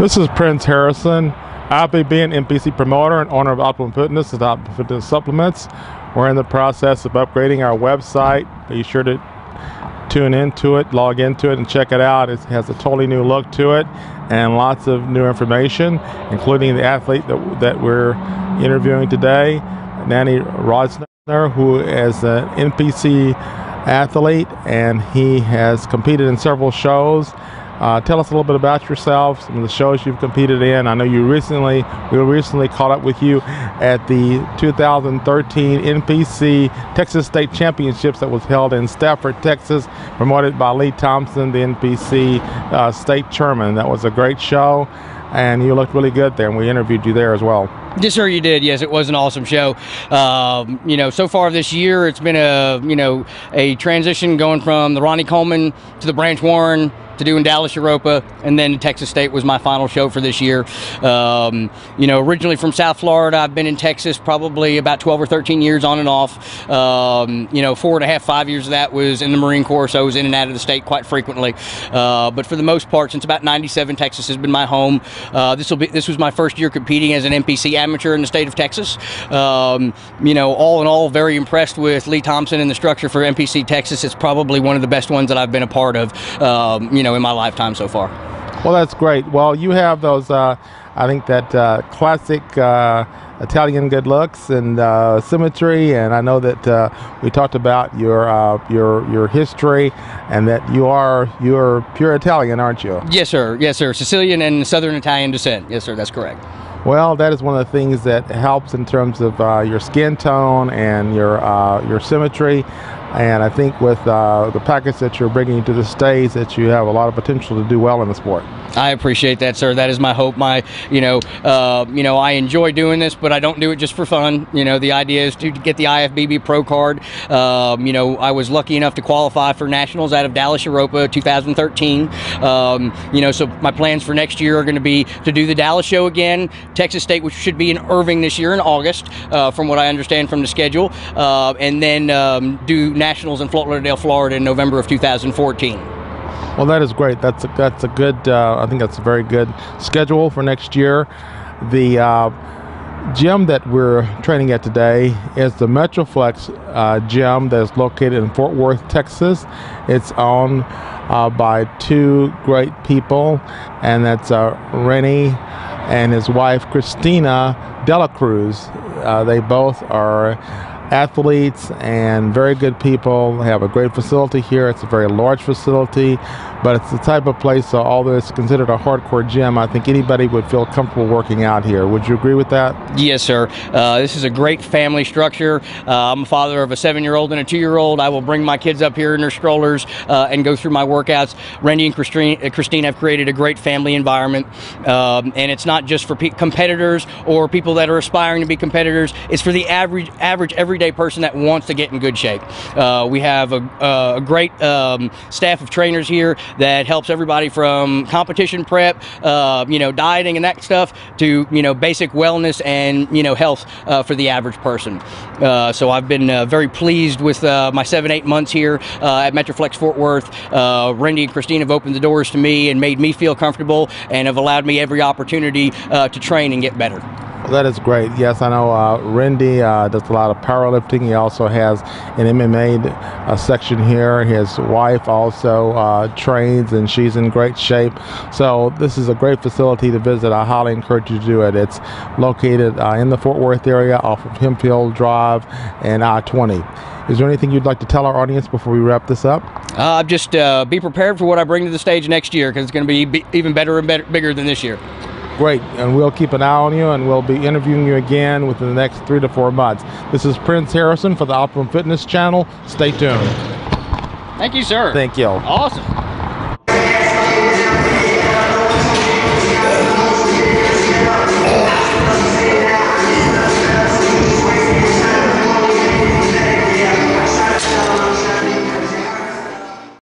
This is Prince Harrison, IPB and NPC promoter and owner of Optimum Fitness and Optimum Fitness Supplements. We're in the process of upgrading our website. Be sure to tune into it, log into it, and check it out. It has a totally new look to it and lots of new information, including the athlete that we're interviewing today, Nanny Rossner, who is an NPC athlete, and he has competed in several shows. Tell us a little bit about yourself, some of the shows you've competed in. I know we recently caught up with you at the 2013 NPC Texas State Championships that was held in Stafford, Texas, promoted by Lee Thompson, the NPC state chairman. That was a great show, and you looked really good there, and we interviewed you there as well. Yes, sir, you did. Yes, it was an awesome show. So far this year, it's been a transition going from the Ronnie Coleman to the Branch Warren to doing Dallas Europa, and then Texas State was my final show for this year. Originally from South Florida, I've been in Texas probably about 12 or 13 years on and off. 4.5, 5 years of that was in the Marine Corps, so I was in and out of the state quite frequently. But for the most part, since about '97, Texas has been my home. This was my first year competing as an NPC amateur in the state of Texas. All in all, very impressed with Lee Thompson and the structure for NPC Texas. It's probably one of the best ones that I've been a part of, in my lifetime so far. Well, that's great. Well, you have those, I think that classic Italian good looks and symmetry, and I know that we talked about your history, and that you're pure Italian, aren't you? Yes, sir. Yes, sir. Sicilian and Southern Italian descent. Yes, sir. That's correct. Well, that is one of the things that helps in terms of your skin tone and your symmetry. And I think with the package that you're bringing to the States, that you have a lot of potential to do well in the sport. I appreciate that, sir. That is my hope. I enjoy doing this, but I don't do it just for fun. The idea is to get the IFBB Pro card. I was lucky enough to qualify for nationals out of Dallas Europa 2013. So my plans for next year are going to be to do the Dallas show again, Texas State, which should be in Irving this year in August, from what I understand from the schedule, and then do nationals in Fort Lauderdale, Florida in November of 2014. Well, that is great. That's a good. I think that's a very good schedule for next year. The gym that we're training at today is the Metroflex gym that is located in Fort Worth, Texas. It's owned by two great people, and that's Rennie and his wife Christina Dela Cruz. They both are athletes and very good people. They have a great facility here. It's a very large facility, but it's the type of place, so although it's considered a hardcore gym, I think anybody would feel comfortable working out here. Would you agree with that? Yes, sir. This is a great family structure. I'm a father of a 7-year-old and a 2-year-old. I will bring my kids up here in their strollers and go through my workouts. Randy and Christine have created a great family environment, and it's not just for competitors or people that are aspiring to be competitors. It's for the average everyday person that wants to get in good shape. We have a great staff of trainers here that helps everybody from competition prep, dieting and that stuff, to basic wellness and health for the average person. So I've been very pleased with my 7-8 months here at Metroflex Fort Worth. Randy and Christine have opened the doors to me and made me feel comfortable, and have allowed me every opportunity to train and get better. Well, that is great. Yes, I know Randy does a lot of powerlifting. He also has an MMA section here. His wife also trains, and she's in great shape. So this is a great facility to visit. I highly encourage you to do it. It's located in the Fort Worth area off of Hemphill Drive and I-20. Is there anything you'd like to tell our audience before we wrap this up? Just be prepared for what I bring to the stage next year, because it's going to be even better and bigger than this year. Great, and we'll keep an eye on you, and we'll be interviewing you again within the next 3 to 4 months. This is Prince Harrison for the Optimum Fitness channel. Stay tuned. Thank you, sir. Thank you. Awesome.